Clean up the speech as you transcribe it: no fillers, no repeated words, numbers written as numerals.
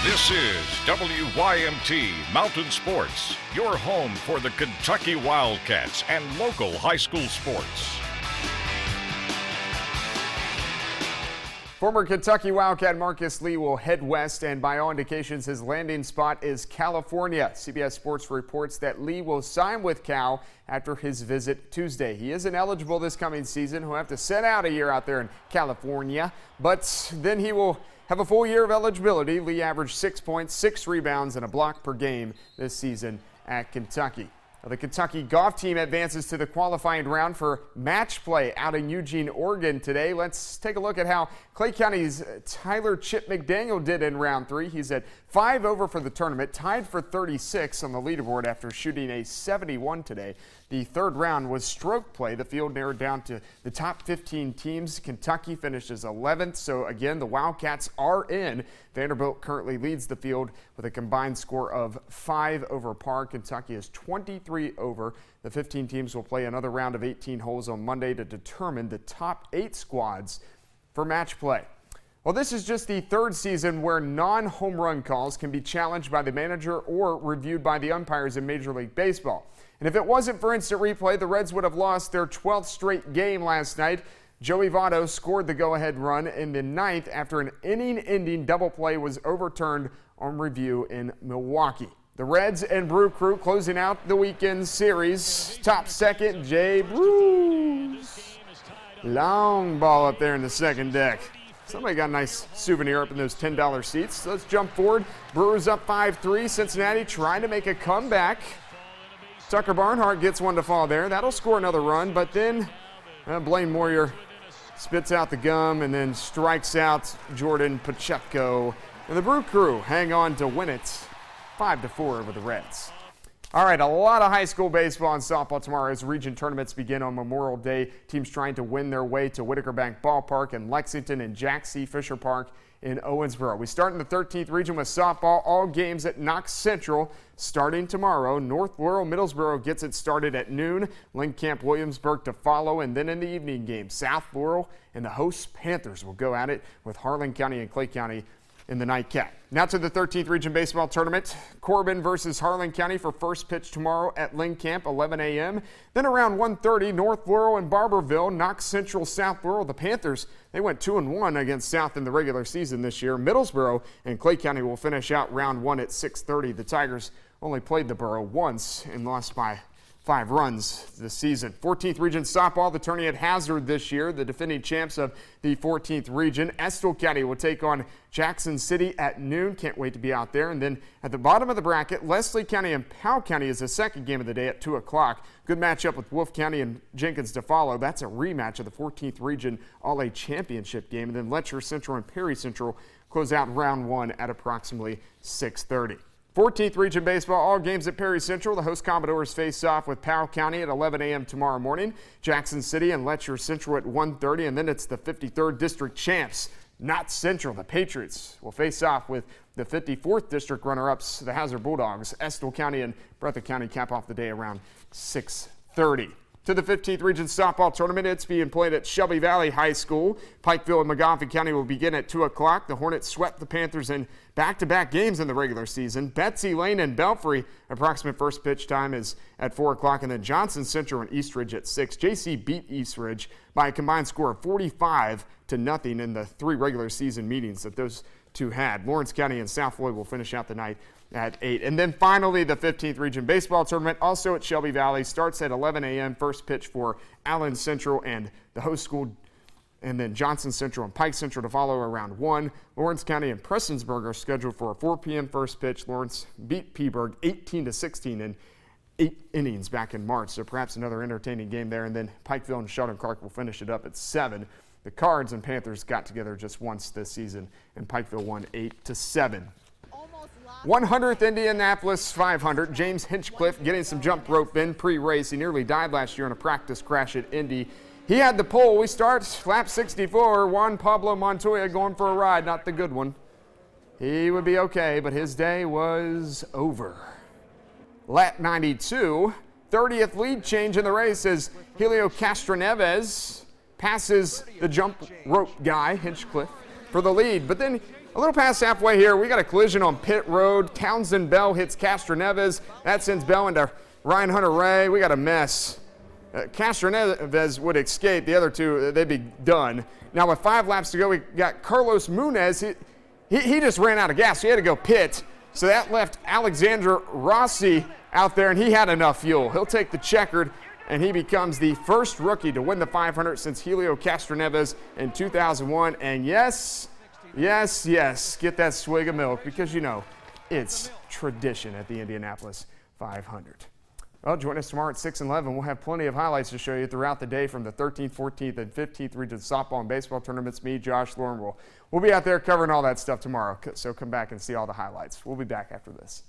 This is WYMT Mountain Sports, your home for the Kentucky Wildcats and local high school sports. Former Kentucky Wildcat Marcus Lee will head west, and by all indications, his landing spot is California. CBS Sports reports that Lee will sign with Cal after his visit Tuesday. He isn't eligible this coming season. He'll have to sit out a year out there in California, but then he will have a full year of eligibility. Lee averaged 6 points, 6 rebounds, and a block per game this season at Kentucky. The Kentucky golf team advances to the qualifying round for match play out in Eugene, Oregon today. Let's take a look at how Clay County's Tyler Chip McDaniel did in round 3. He's at 5 over for the tournament, tied for 36 on the leaderboard after shooting a 71 today. The third round was stroke play. The field narrowed down to the top 15 teams. Kentucky finishes 11th, so again, the Wildcats are in. Vanderbilt currently leads the field with a combined score of 5 over par. Kentucky is 23 over. The 15 teams will play another round of 18 holes on Monday to determine the top 8 squads for match play. Well, this is just the third season where non-home run calls can be challenged by the manager or reviewed by the umpires in Major League Baseball. And if it wasn't for instant replay, the Reds would have lost their 12th straight game last night. Joey Votto scored the go-ahead run in the 9th after an inning-ending double play was overturned on review in Milwaukee. The Reds and Brew Crew closing out the weekend series. Top second, Jay Bruce. Long ball up there in the second deck. Somebody got a nice souvenir up in those $10 seats. Let's jump forward. Brewers up 5-3. Cincinnati trying to make a comeback. Tucker Barnhart gets one to fall there. That'll score another run, but then Blaine Moyer spits out the gum and then strikes out Jordan Pacheco. And the Brew Crew hang on to win it 5-4 over the Reds. All right, a lot of high school baseball and softball tomorrow as region tournaments begin on Memorial Day. Teams trying to win their way to Whitaker Bank Ballpark in Lexington and Jack C. Fisher Park in Owensboro. We start in the 13th region with softball. All games at Knox Central starting tomorrow. North Laurel Middlesboro gets it started at noon. Link Camp Williamsburg to follow, and then in the evening game, South Laurel and the host Panthers will go at it with Harlan County and Clay County in the nightcap. Now to the 13th Region Baseball Tournament. Corbin versus Harlan County for first pitch tomorrow at Link Camp, 11 a.m. Then around 1:30, North Laurel and Barberville, Knox Central, South Laurel. The Panthers, they went 2-1 against South in the regular season this year. Middlesboro and Clay County will finish out round 1 at 6:30. The Tigers only played the Borough once and lost by 5 runs this season. 14th Region Softball, the tourney at Hazard this year. The defending champs of the 14th Region. Estill County will take on Jackson City at noon. Can't wait to be out there. And then at the bottom of the bracket, Leslie County and Powell County is the second game of the day at 2 o'clock. Good matchup with Wolfe County and Jenkins to follow. That's a rematch of the 14th Region All-A Championship game. And then Letcher Central and Perry Central close out round 1 at approximately 6:30. 14th Region Baseball, all games at Perry Central. The host Commodores face off with Powell County at 11 a.m. tomorrow morning. Jackson City and Letcher Central at 1:30, and then it's the 53rd District champs, not Central. The Patriots will face off with the 54th District runner-ups, the Hazard Bulldogs. Estill County and Breathitt County cap off the day around 6:30. To the 15th Region Softball Tournament, it's being played at Shelby Valley High School. Pikeville and Magoffin County will begin at 2 o'clock. The Hornets swept the Panthers in back-to-back games in the regular season. Betsy Lane and Belfry, approximate first pitch time is at 4 o'clock, and then Johnson Central and Eastridge at 6. JC beat Eastridge by a combined score of 45-0 in the 3 regular season meetings that those two had. Lawrence County and South Floyd will finish out the night at 8. And then finally, the 15th Region Baseball Tournament, also at Shelby Valley, starts at 11 a.m. First pitch for Allen Central and the host school, and then Johnson Central and Pike Central to follow around 1. Lawrence County and Prestonsburg are scheduled for a 4 p.m. first pitch. Lawrence beat Peaburg 18-16 in 8 innings back in March, so perhaps another entertaining game there. And then Pikeville and Sheldon Clark will finish it up at 7. The Cards and Panthers got together just once this season, and Pikeville won 8-7. 100th Indianapolis 500. James Hinchcliffe getting some jump rope in pre-race. He nearly died last year in a practice crash at Indy. He had the pole. We start lap 64. Juan Pablo Montoya going for a ride, not the good one. He would be okay, but his day was over. Lap 92. 30th lead change in the race as Helio Castroneves passes the jump rope guy, Hinchcliffe. for the lead. But then a little past halfway here, we got a collision on pit road. Townsend Bell hits Castro Neves. That sends Bell into Ryan Hunter-Ray. We got a mess. Castro Neves would escape. The other two, they'd be done. Now with 5 laps to go, we got Carlos Munez. He just ran out of gas. So he had to go pit. So that left Alexander Rossi out there, and he had enough fuel. He'll take the checkered, and he becomes the first rookie to win the 500 since Helio Castroneves in 2001. And yes, get that swig of milk, because you know it's tradition at the Indianapolis 500. Well, join us tomorrow at 6 and 11. We'll have plenty of highlights to show you throughout the day from the 13th, 14th, and 15th region softball and baseball tournaments. Me, Josh, Lauren, we'll be out there covering all that stuff tomorrow, so come back and see all the highlights. We'll be back after this.